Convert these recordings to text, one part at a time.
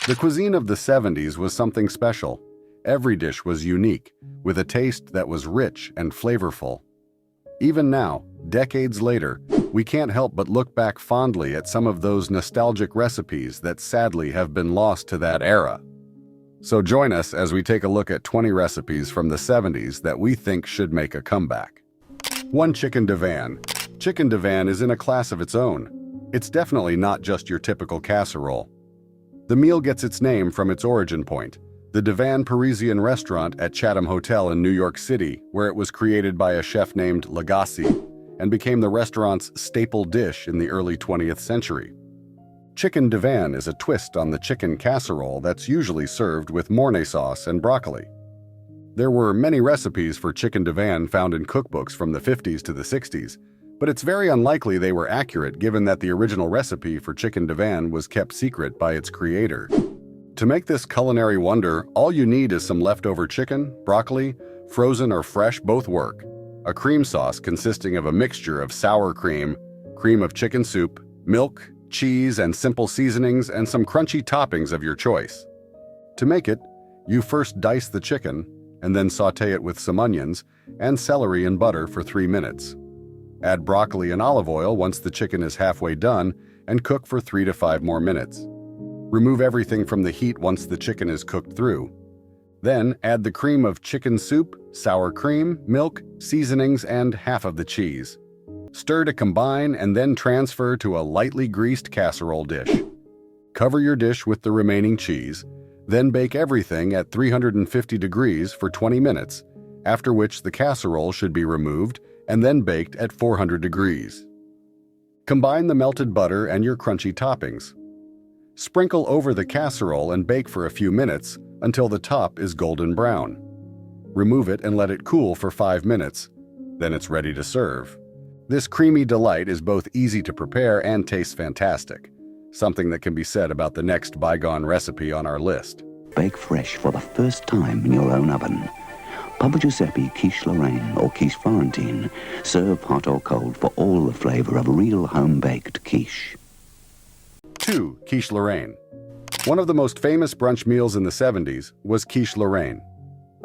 The cuisine of the 70s was something special. Every dish was unique, with a taste that was rich and flavorful. Even now, decades later, we can't help but look back fondly at some of those nostalgic recipes that sadly have been lost to that era. So join us as we take a look at 20 recipes from the 70s that we think should make a comeback. 1. Chicken divan. Chicken divan is in a class of its own. It's definitely not just your typical casserole. The meal gets its name from its origin point, the Divan Parisian restaurant at Chatham Hotel in New York City, where it was created by a chef named Lagasse and became the restaurant's staple dish in the early 20th century. Chicken divan is a twist on the chicken casserole that's usually served with Mornay sauce and broccoli. There were many recipes for chicken divan found in cookbooks from the 50s to the 60s, but it's very unlikely they were accurate given that the original recipe for chicken divan was kept secret by its creator. To make this culinary wonder, all you need is some leftover chicken, broccoli, frozen or fresh both work, a cream sauce consisting of a mixture of sour cream, cream of chicken soup, milk, cheese, and simple seasonings, and some crunchy toppings of your choice. To make it, you first dice the chicken, and then sauté it with some onions and celery in butter for 3 minutes. Add broccoli and olive oil once the chicken is halfway done and cook for 3 to 5 more minutes. Remove everything from the heat once the chicken is cooked through. Then add the cream of chicken soup, sour cream, milk, seasonings, and half of the cheese. Stir to combine and then transfer to a lightly greased casserole dish. Cover your dish with the remaining cheese, then bake everything at 350 degrees for 20 minutes, after which the casserole should be removed and then baked at 400 degrees. Combine the melted butter and your crunchy toppings. Sprinkle over the casserole and bake for a few minutes until the top is golden brown. Remove it and let it cool for 5 minutes. Then it's ready to serve. This creamy delight is both easy to prepare and tastes fantastic, something that can be said about the next bygone recipe on our list. Bake fresh for the first time in your own oven. Papa Giuseppe quiche Lorraine or quiche Florentine. Serve hot or cold for all the flavor of real home-baked quiche. 2. Quiche Lorraine. One of the most famous brunch meals in the 70s was quiche Lorraine,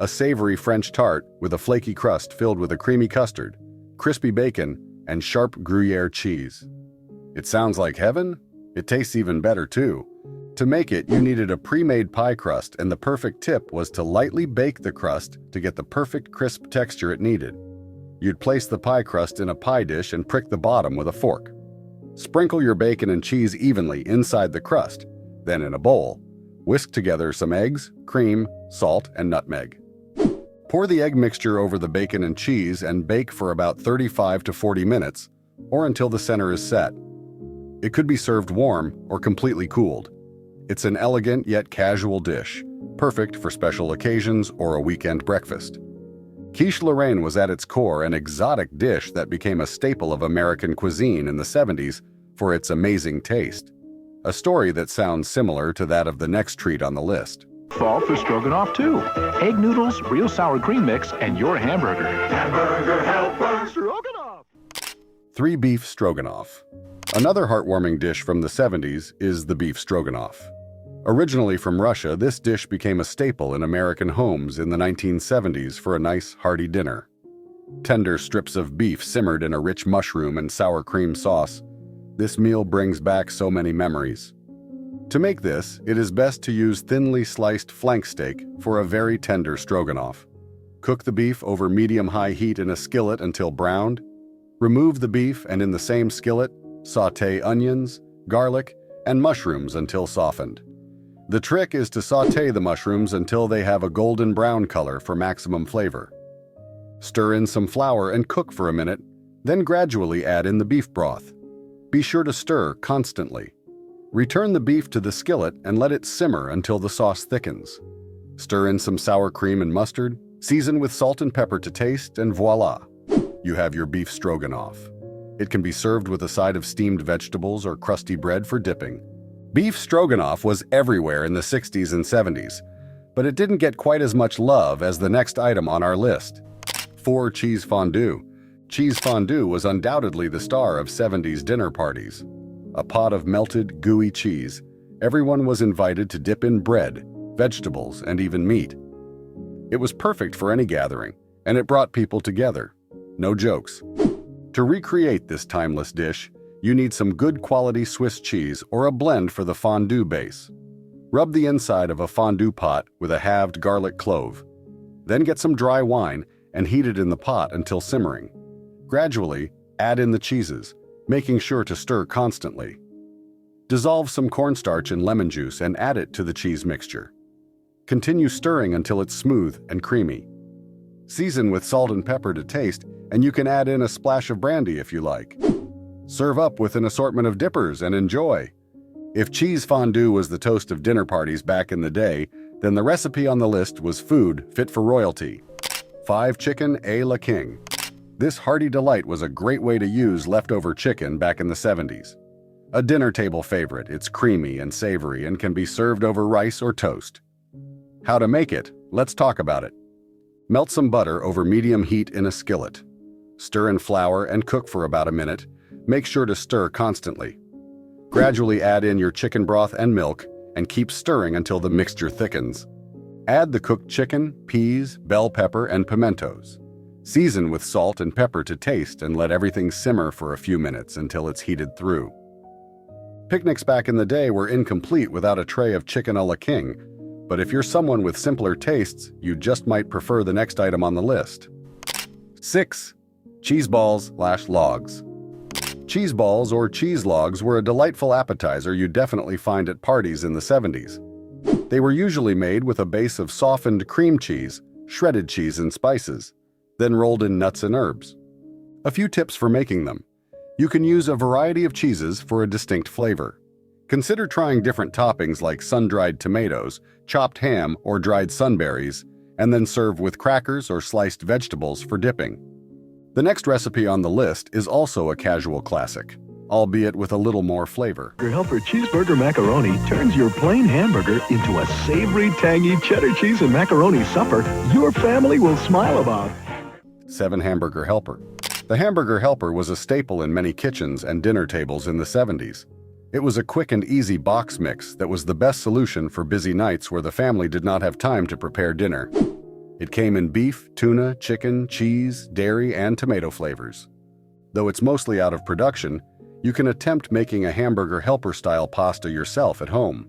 a savory French tart with a flaky crust filled with a creamy custard, crispy bacon, and sharp Gruyere cheese. It sounds like heaven? It tastes even better too. To make it, you needed a pre-made pie crust, and the perfect tip was to lightly bake the crust to get the perfect crisp texture it needed. You'd place the pie crust in a pie dish and prick the bottom with a fork. Sprinkle your bacon and cheese evenly inside the crust. Then in a bowl, whisk together some eggs, cream, salt, and nutmeg. Pour the egg mixture over the bacon and cheese and bake for about 35 to 40 minutes, or until the center is set. It could be served warm or completely cooled. It's an elegant yet casual dish, perfect for special occasions or a weekend breakfast. Quiche Lorraine was at its core an exotic dish that became a staple of American cuisine in the 70s for its amazing taste. A story that sounds similar to that of the next treat on the list. Fall for stroganoff too. Egg noodles, real sour cream mix, and your hamburger. Hamburger helper stroganoff. 3. Beef stroganoff. Another heartwarming dish from the 70s is the beef stroganoff. Originally from Russia, this dish became a staple in American homes in the 1970s for a nice, hearty dinner. Tender strips of beef simmered in a rich mushroom and sour cream sauce. This meal brings back so many memories. To make this, it is best to use thinly sliced flank steak for a very tender stroganoff. Cook the beef over medium-high heat in a skillet until browned. Remove the beef and in the same skillet, sauté onions, garlic, and mushrooms until softened. The trick is to sauté the mushrooms until they have a golden brown color for maximum flavor. Stir in some flour and cook for a minute, then gradually add in the beef broth. Be sure to stir constantly. Return the beef to the skillet and let it simmer until the sauce thickens. Stir in some sour cream and mustard, season with salt and pepper to taste, and voila! You have your beef stroganoff. It can be served with a side of steamed vegetables or crusty bread for dipping. Beef stroganoff was everywhere in the 60s and 70s, but it didn't get quite as much love as the next item on our list. 4. Cheese fondue. Cheese fondue was undoubtedly the star of 70s dinner parties. A pot of melted, gooey cheese, Everyone was invited to dip in bread, vegetables, and even meat. It was perfect for any gathering, and it brought people together. No jokes. To recreate this timeless dish, you need some good quality Swiss cheese or a blend for the fondue base. Rub the inside of a fondue pot with a halved garlic clove. Then get some dry wine and heat it in the pot until simmering. Gradually, add in the cheeses, making sure to stir constantly. Dissolve some cornstarch in lemon juice and add it to the cheese mixture. Continue stirring until it's smooth and creamy. Season with salt and pepper to taste, and you can add in a splash of brandy if you like. Serve up with an assortment of dippers and enjoy. If cheese fondue was the toast of dinner parties back in the day, then the recipe on the list was food fit for royalty. 5 Chicken à la King. This hearty delight was a great way to use leftover chicken back in the 70s. A dinner table favorite, it's creamy and savory and can be served over rice or toast. How to make it? Let's talk about it. Melt some butter over medium heat in a skillet. Stir in flour and cook for about a minute. Make sure to stir constantly. Gradually add in your chicken broth and milk and keep stirring until the mixture thickens. Add the cooked chicken, peas, bell pepper, and pimentos. Season with salt and pepper to taste and let everything simmer for a few minutes until it's heated through. Picnics back in the day were incomplete without a tray of chicken à la king, but if you're someone with simpler tastes, you just might prefer the next item on the list. 6. Cheese balls/logs. Cheese balls or cheese logs were a delightful appetizer you'd definitely find at parties in the 70s. They were usually made with a base of softened cream cheese, shredded cheese and spices, then rolled in nuts and herbs. A few tips for making them. You can use a variety of cheeses for a distinct flavor. Consider trying different toppings like sun-dried tomatoes, chopped ham, or dried sunberries, and then serve with crackers or sliced vegetables for dipping. The next recipe on the list is also a casual classic, albeit with a little more flavor. Your Helper Cheeseburger Macaroni turns your plain hamburger into a savory, tangy cheddar cheese and macaroni supper your family will smile about. 7 Hamburger Helper. The Hamburger Helper was a staple in many kitchens and dinner tables in the 70s. It was a quick and easy box mix that was the best solution for busy nights where the family did not have time to prepare dinner. It came in beef, tuna, chicken, cheese, dairy, and tomato flavors. Though it's mostly out of production, you can attempt making a Hamburger Helper-style pasta yourself at home.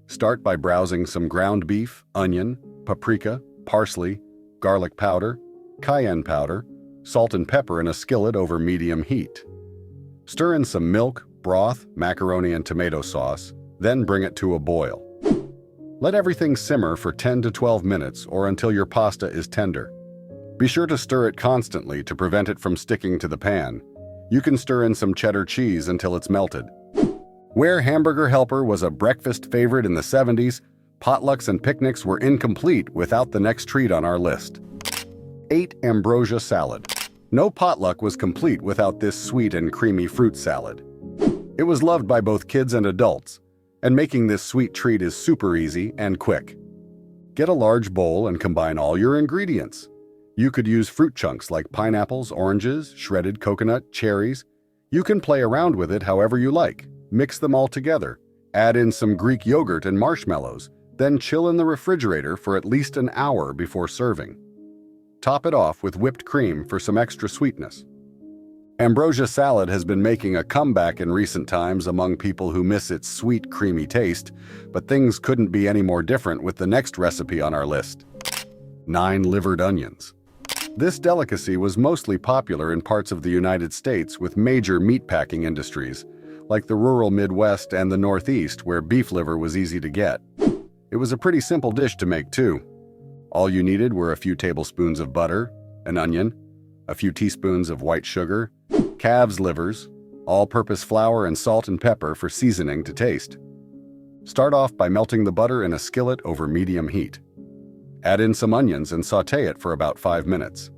Start by browsing some ground beef, onion, paprika, parsley, garlic powder, cayenne powder, salt and pepper in a skillet over medium heat. Stir in some milk, broth, macaroni, and tomato sauce, then bring it to a boil. Let everything simmer for 10 to 12 minutes or until your pasta is tender. Be sure to stir it constantly to prevent it from sticking to the pan. You can stir in some cheddar cheese until it's melted. Where Hamburger Helper was a breakfast favorite in the 70s, potlucks and picnics were incomplete without the next treat on our list. 8 Ambrosia Salad. No potluck was complete without this sweet and creamy fruit salad. It was loved by both kids and adults, and making this sweet treat is super easy and quick. Get a large bowl and combine all your ingredients. You could use fruit chunks like pineapples, oranges, shredded coconut, cherries. You can play around with it however you like. Mix them all together. Add in some Greek yogurt and marshmallows, then chill in the refrigerator for at least an hour before serving. Top it off with whipped cream for some extra sweetness. Ambrosia salad has been making a comeback in recent times among people who miss its sweet, creamy taste, but things couldn't be any more different with the next recipe on our list. 9 Livered Onions. This delicacy was mostly popular in parts of the United States with major meatpacking industries, like the rural Midwest and the Northeast, where beef liver was easy to get. It was a pretty simple dish to make, too. All you needed were a few tablespoons of butter, an onion, a few teaspoons of white sugar, calves' livers, all-purpose flour, and salt and pepper for seasoning to taste. Start off by melting the butter in a skillet over medium heat. Add in some onions and sauté it for about 5 minutes.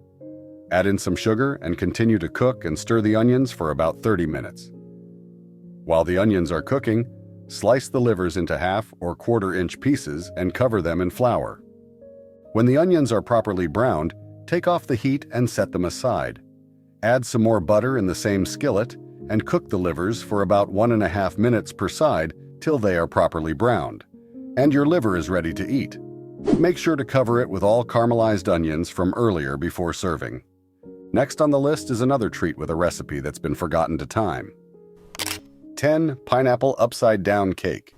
Add in some sugar and continue to cook and stir the onions for about 30 minutes. While the onions are cooking, slice the livers into half or quarter-inch pieces and cover them in flour. When the onions are properly browned, take off the heat and set them aside. Add some more butter in the same skillet and cook the livers for about 1.5 minutes per side till they are properly browned, and your liver is ready to eat. Make sure to cover it with all caramelized onions from earlier before serving. Next on the list is another treat with a recipe that's been forgotten to time. 10. Pineapple upside-down cake.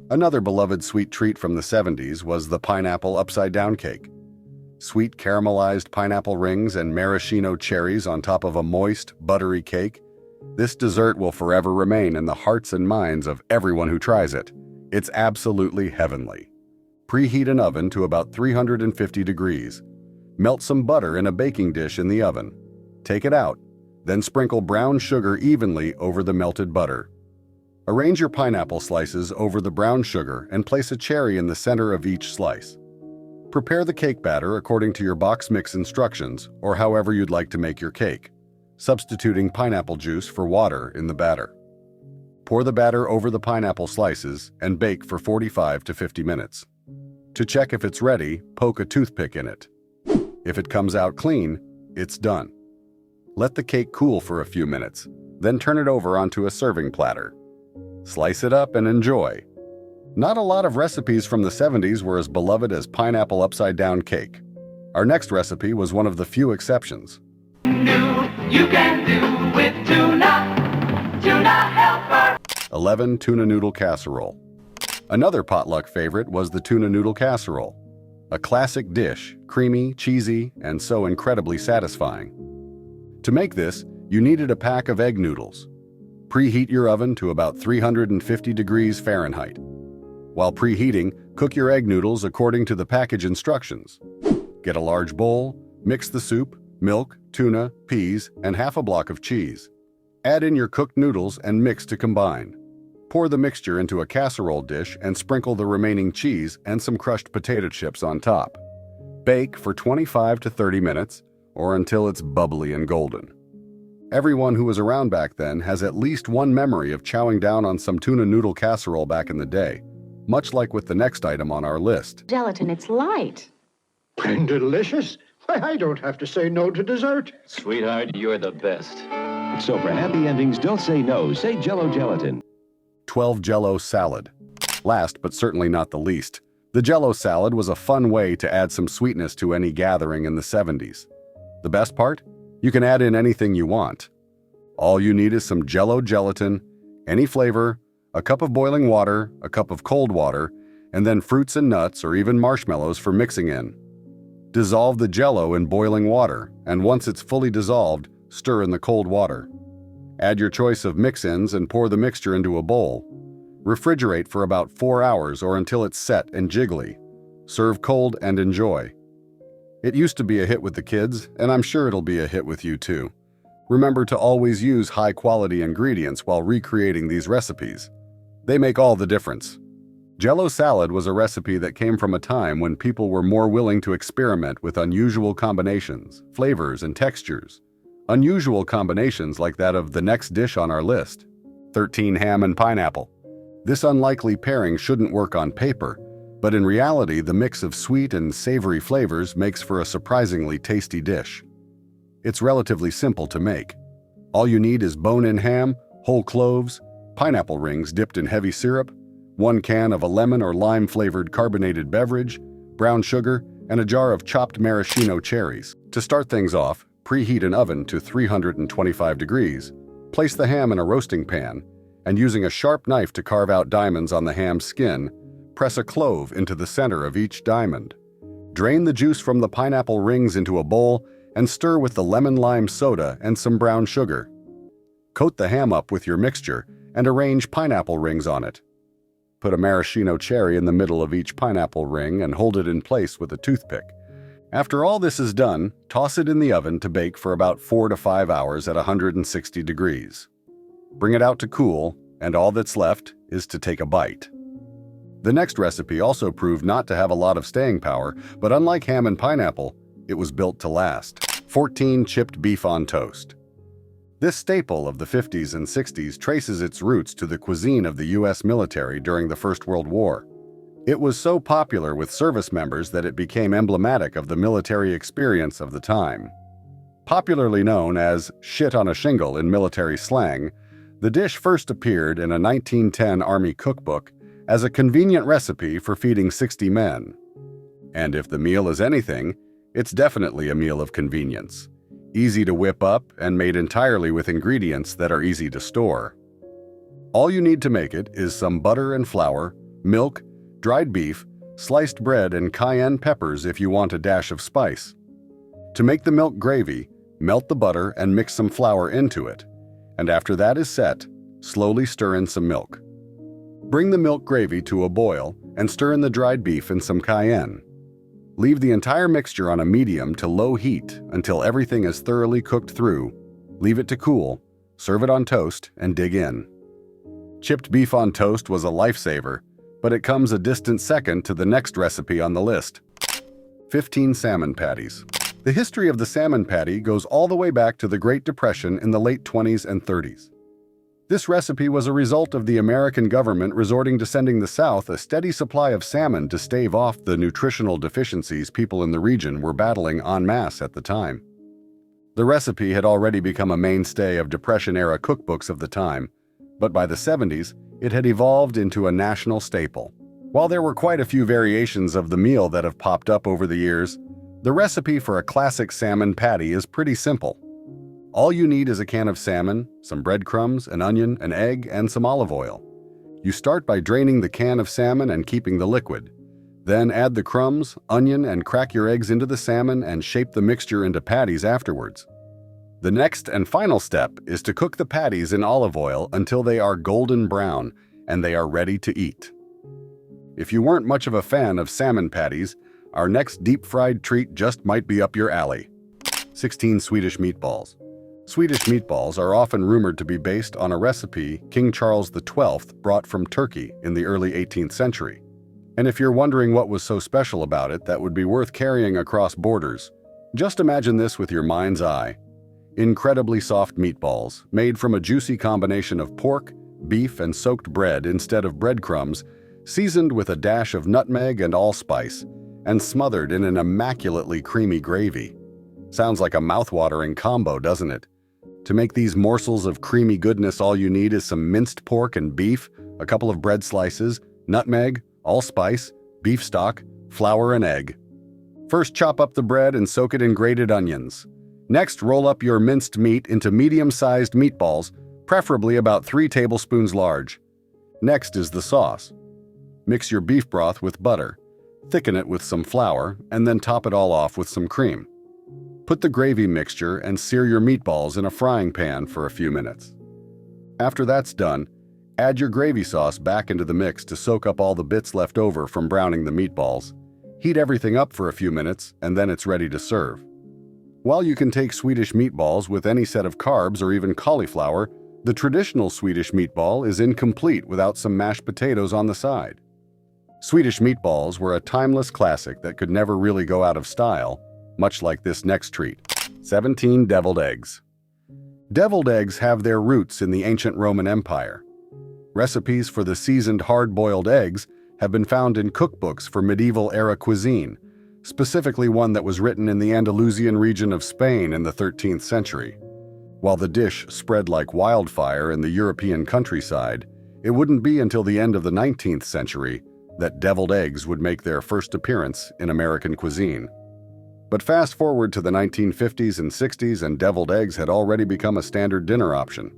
Another beloved sweet treat from the 70s was the pineapple upside-down cake. Sweet caramelized pineapple rings and maraschino cherries on top of a moist, buttery cake. This dessert will forever remain in the hearts and minds of everyone who tries it. It's absolutely heavenly. Preheat an oven to about 350 degrees. Melt some butter in a baking dish in the oven. Take it out, then sprinkle brown sugar evenly over the melted butter. Arrange your pineapple slices over the brown sugar and place a cherry in the center of each slice. Prepare the cake batter according to your box mix instructions or however you'd like to make your cake, substituting pineapple juice for water in the batter. Pour the batter over the pineapple slices and bake for 45 to 50 minutes. To check if it's ready, poke a toothpick in it. If it comes out clean, it's done. Let the cake cool for a few minutes, then turn it over onto a serving platter. Slice it up and enjoy. Not a lot of recipes from the 70s were as beloved as pineapple upside-down cake. Our next recipe was one of the few exceptions. You can do with tuna helper. 11. Tuna noodle casserole. Another potluck favorite was the tuna noodle casserole. A classic dish, creamy, cheesy, and so incredibly satisfying. To make this, you needed a pack of egg noodles. Preheat your oven to about 350 degrees Fahrenheit. While preheating, cook your egg noodles according to the package instructions. Get a large bowl, mix the soup, milk, tuna, peas, and half a block of cheese. Add in your cooked noodles and mix to combine. Pour the mixture into a casserole dish and sprinkle the remaining cheese and some crushed potato chips on top. Bake for 25 to 30 minutes or until it's bubbly and golden. Everyone who was around back then has at least one memory of chowing down on some tuna noodle casserole back in the day, much like with the next item on our list. Gelatin, it's light. And delicious. Why, I don't have to say no to dessert. Sweetheart, you're the best. So for happy endings, don't say no. Say Jell-O gelatin. 12. Jell-O salad. Last, but certainly not the least, the Jell-O salad was a fun way to add some sweetness to any gathering in the 70s. The best part? You can add in anything you want. All you need is some Jell-O gelatin, any flavor, a cup of boiling water, a cup of cold water, and then fruits and nuts or even marshmallows for mixing in. Dissolve the Jell-O in boiling water, and once it's fully dissolved, stir in the cold water. Add your choice of mix-ins and pour the mixture into a bowl. Refrigerate for about 4 hours or until it's set and jiggly. Serve cold and enjoy. It used to be a hit with the kids, and I'm sure it'll be a hit with you too. Remember to always use high-quality ingredients while recreating these recipes. They make all the difference. Jell-O salad was a recipe that came from a time when people were more willing to experiment with unusual combinations, flavors, and textures. Unusual combinations like that of the next dish on our list, 13 ham and pineapple. This unlikely pairing shouldn't work on paper, but in reality, the mix of sweet and savory flavors makes for a surprisingly tasty dish. It's relatively simple to make. All you need is bone-in ham, whole cloves, pineapple rings dipped in heavy syrup, 1 can of a lemon or lime-flavored carbonated beverage, brown sugar, and a jar of chopped maraschino cherries. To start things off, preheat an oven to 325 degrees. Place the ham in a roasting pan, and using a sharp knife to carve out diamonds on the ham's skin, press a clove into the center of each diamond. Drain the juice from the pineapple rings into a bowl and stir with the lemon-lime soda and some brown sugar. Coat the ham up with your mixture and arrange pineapple rings on it. Put a maraschino cherry in the middle of each pineapple ring and hold it in place with a toothpick. After all this is done, toss it in the oven to bake for about 4 to 5 hours at 160 degrees. Bring it out to cool, and all that's left is to take a bite. The next recipe also proved not to have a lot of staying power, but unlike ham and pineapple, it was built to last. 14. Chipped beef on toast. This staple of the 50s and 60s traces its roots to the cuisine of the U.S. military during the First World War. It was so popular with service members that it became emblematic of the military experience of the time. Popularly known as shit on a shingle in military slang, The dish first appeared in a 1910 Army cookbook as a convenient recipe for feeding 60 men. And if the meal is anything, it's definitely a meal of convenience. Easy to whip up and made entirely with ingredients that are easy to store. All you need to make it is some butter and flour, milk, dried beef, sliced bread, and cayenne peppers if you want a dash of spice. To make the milk gravy, melt the butter and mix some flour into it. And after that is set, slowly stir in some milk. Bring the milk gravy to a boil and stir in the dried beef and some cayenne. Leave the entire mixture on a medium to low heat until everything is thoroughly cooked through. Leave it to cool, serve it on toast, and dig in. Chipped beef on toast was a lifesaver, but it comes a distant second to the next recipe on the list. 15 salmon patties. The history of the salmon patty goes all the way back to the Great Depression in the late 20s and 30s. This recipe was a result of the American government resorting to sending the South a steady supply of salmon to stave off the nutritional deficiencies people in the region were battling en masse at the time. The recipe had already become a mainstay of Depression-era cookbooks of the time, but by the 70s, it had evolved into a national staple. While there were quite a few variations of the meal that have popped up over the years, the recipe for a classic salmon patty is pretty simple. All you need is a can of salmon, some breadcrumbs, an onion, an egg, and some olive oil. You start by draining the can of salmon and keeping the liquid. Then add the crumbs, onion, and crack your eggs into the salmon and shape the mixture into patties afterwards. The next and final step is to cook the patties in olive oil until they are golden brown and they are ready to eat. If you weren't much of a fan of salmon patties, our next deep-fried treat just might be up your alley. 16 Swedish meatballs. Swedish meatballs are often rumored to be based on a recipe King Charles XII brought from Turkey in the early 18th century. And if you're wondering what was so special about it that would be worth carrying across borders, just imagine this with your mind's eye. Incredibly soft meatballs, made from a juicy combination of pork, beef, and soaked bread instead of breadcrumbs, seasoned with a dash of nutmeg and allspice, and smothered in an immaculately creamy gravy. Sounds like a mouth-watering combo, doesn't it? To make these morsels of creamy goodness, all you need is some minced pork and beef, a couple of bread slices, nutmeg, allspice, beef stock, flour, and egg. First, chop up the bread and soak it in grated onions. Next, roll up your minced meat into medium-sized meatballs, preferably about 3 tablespoons large. Next is the sauce. Mix your beef broth with butter, thicken it with some flour, and then top it all off with some cream. Put the gravy mixture and sear your meatballs in a frying pan for a few minutes. After that's done, add your gravy sauce back into the mix to soak up all the bits left over from browning the meatballs. Heat everything up for a few minutes, and then it's ready to serve. While you can take Swedish meatballs with any set of carbs or even cauliflower, the traditional Swedish meatball is incomplete without some mashed potatoes on the side. Swedish meatballs were a timeless classic that could never really go out of style, much like this next treat. 17 deviled eggs. Deviled eggs have their roots in the ancient Roman Empire. Recipes for the seasoned hard-boiled eggs have been found in cookbooks for medieval-era cuisine, specifically one that was written in the Andalusian region of Spain in the 13th century. While the dish spread like wildfire in the European countryside, it wouldn't be until the end of the 19th century that deviled eggs would make their first appearance in American cuisine. But fast forward to the 1950s and 60s and deviled eggs had already become a standard dinner option.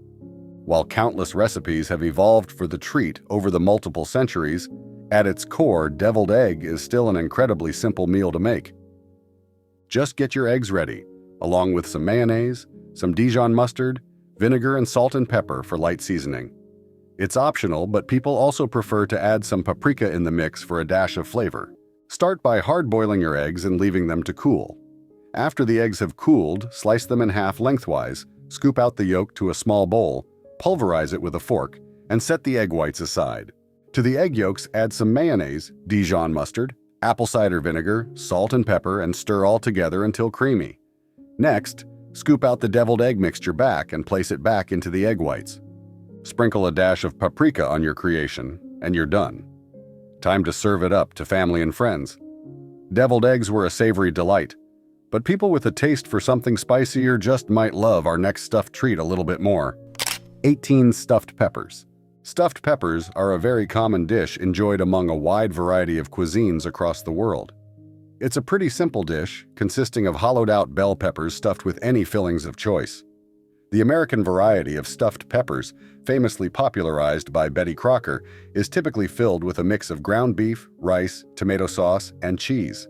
While countless recipes have evolved for the treat over the multiple centuries, at its core, deviled egg is still an incredibly simple meal to make. Just get your eggs ready, along with some mayonnaise, some Dijon mustard, vinegar, and salt and pepper for light seasoning. It's optional, but people also prefer to add some paprika in the mix for a dash of flavor. Start by hard-boiling your eggs and leaving them to cool. After the eggs have cooled, slice them in half lengthwise, scoop out the yolk to a small bowl, pulverize it with a fork, and set the egg whites aside. To the egg yolks, add some mayonnaise, Dijon mustard, apple cider vinegar, salt and pepper, and stir all together until creamy. Next, scoop out the deviled egg mixture back and place it back into the egg whites. Sprinkle a dash of paprika on your creation, and you're done. Time to serve it up to family and friends. Deviled eggs were a savory delight, but people with a taste for something spicier just might love our next stuffed treat a little bit more. 18 stuffed peppers. Stuffed peppers are a very common dish enjoyed among a wide variety of cuisines across the world. It's a pretty simple dish, consisting of hollowed-out bell peppers stuffed with any fillings of choice. The American variety of stuffed peppers, famously popularized by Betty Crocker, is typically filled with a mix of ground beef, rice, tomato sauce, and cheese.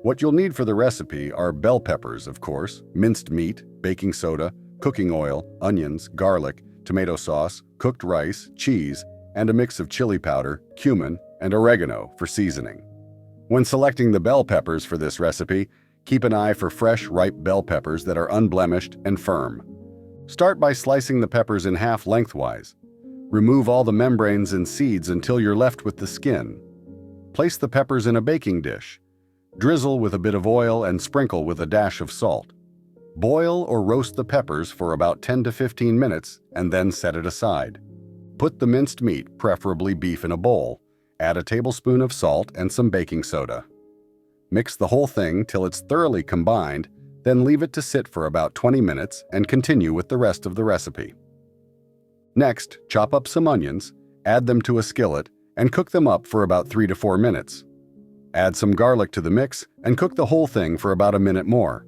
What you'll need for the recipe are bell peppers, of course, minced meat, baking soda, cooking oil, onions, garlic, tomato sauce, cooked rice, cheese, and a mix of chili powder, cumin, and oregano for seasoning. When selecting the bell peppers for this recipe, keep an eye for fresh, ripe bell peppers that are unblemished and firm. Start by slicing the peppers in half lengthwise. Remove all the membranes and seeds until you're left with the skin. Place the peppers in a baking dish. Drizzle with a bit of oil and sprinkle with a dash of salt. Boil or roast the peppers for about 10 to 15 minutes and then set it aside. Put the minced meat, preferably beef, in a bowl. Add a tablespoon of salt and some baking soda. Mix the whole thing till it's thoroughly combined, then leave it to sit for about 20 minutes and continue with the rest of the recipe. Next, chop up some onions, add them to a skillet, and cook them up for about 3 to 4 minutes. Add some garlic to the mix and cook the whole thing for about a minute more.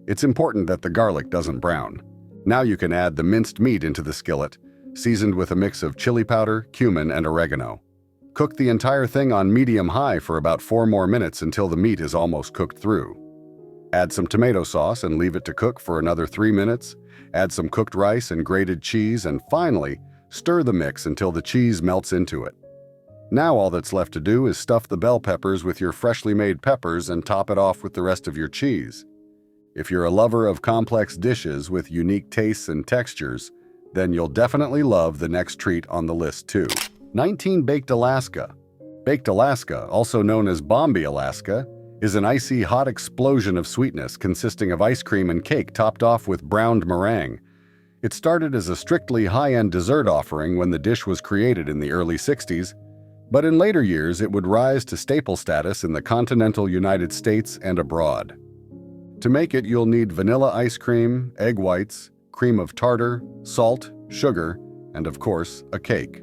It's important that the garlic doesn't brown. Now you can add the minced meat into the skillet, seasoned with a mix of chili powder, cumin, and oregano. Cook the entire thing on medium-high for about 4 more minutes until the meat is almost cooked through. Add some tomato sauce and leave it to cook for another 3 minutes. Add some cooked rice and grated cheese, and finally, stir the mix until the cheese melts into it. Now all that's left to do is stuff the bell peppers with your freshly made peppers and top it off with the rest of your cheese. If you're a lover of complex dishes with unique tastes and textures, then you'll definitely love the next treat on the list too. 19. Baked Alaska. Baked Alaska, also known as Bombay Alaska, is an icy hot explosion of sweetness consisting of ice cream and cake topped off with browned meringue. It started as a strictly high-end dessert offering when the dish was created in the early 60s, but in later years it would rise to staple status in the continental United States and abroad. To make it, you'll need vanilla ice cream, egg whites, cream of tartar, salt, sugar, and of course, a cake.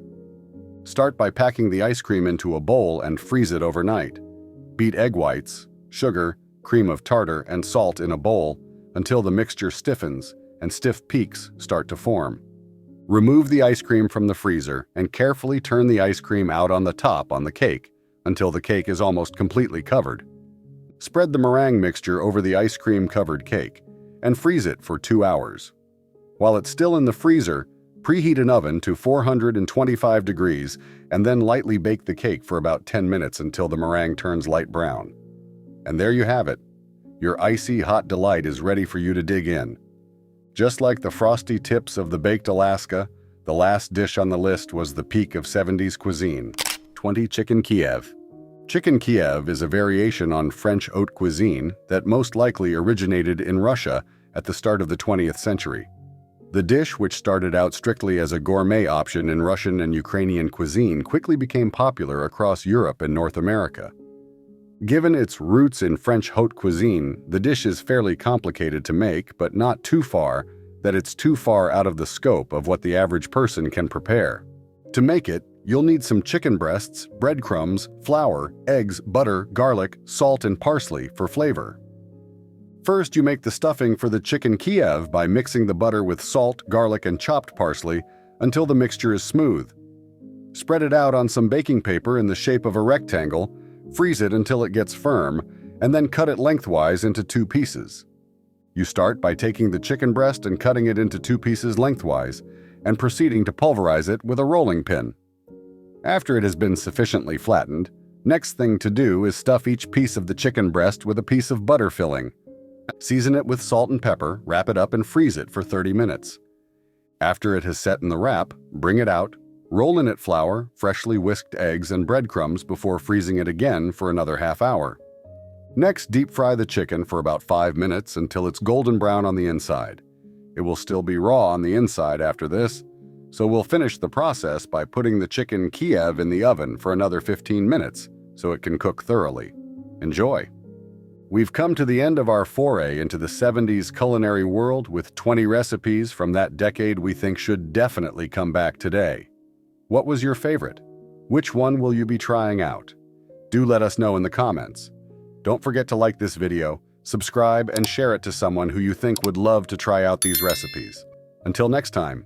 Start by packing the ice cream into a bowl and freeze it overnight. Beat egg whites, sugar, cream of tartar, and salt in a bowl until the mixture stiffens and stiff peaks start to form. Remove the ice cream from the freezer and carefully turn the ice cream out on the top on the cake until the cake is almost completely covered. Spread the meringue mixture over the ice cream-covered cake and freeze it for 2 hours. While it's still in the freezer, preheat an oven to 425 degrees and then lightly bake the cake for about 10 minutes until the meringue turns light brown. And there you have it. Your icy hot delight is ready for you to dig in. Just like the frosty tips of the Baked Alaska, the last dish on the list was the peak of 70s cuisine. 20. Chicken Kiev. Chicken Kiev is a variation on French haute cuisine that most likely originated in Russia at the start of the 20th century. The dish, which started out strictly as a gourmet option in Russian and Ukrainian cuisine, quickly became popular across Europe and North America. Given its roots in French haute cuisine, the dish is fairly complicated to make, but not too far that it's too far out of the scope of what the average person can prepare. To make it, you'll need some chicken breasts, breadcrumbs, flour, eggs, butter, garlic, salt, and parsley for flavor. First, you make the stuffing for the chicken Kiev by mixing the butter with salt, garlic, and chopped parsley until the mixture is smooth. Spread it out on some baking paper in the shape of a rectangle, freeze it until it gets firm, and then cut it lengthwise into 2 pieces. You start by taking the chicken breast and cutting it into 2 pieces lengthwise, and proceeding to pulverize it with a rolling pin. After it has been sufficiently flattened, next thing to do is stuff each piece of the chicken breast with a piece of butter filling. Season it with salt and pepper, wrap it up, and freeze it for 30 minutes. After it has set in the wrap, bring it out, roll in it flour, freshly whisked eggs, and breadcrumbs before freezing it again for another half hour. Next, deep fry the chicken for about 5 minutes until it's golden brown on the inside. It will still be raw on the inside after this, so we'll finish the process by putting the chicken Kiev in the oven for another 15 minutes so it can cook thoroughly. Enjoy! We've come to the end of our foray into the 70s culinary world with 20 recipes from that decade we think should definitely come back today. What was your favorite? Which one will you be trying out? Do let us know in the comments. Don't forget to like this video, subscribe, and share it to someone who you think would love to try out these recipes. Until next time,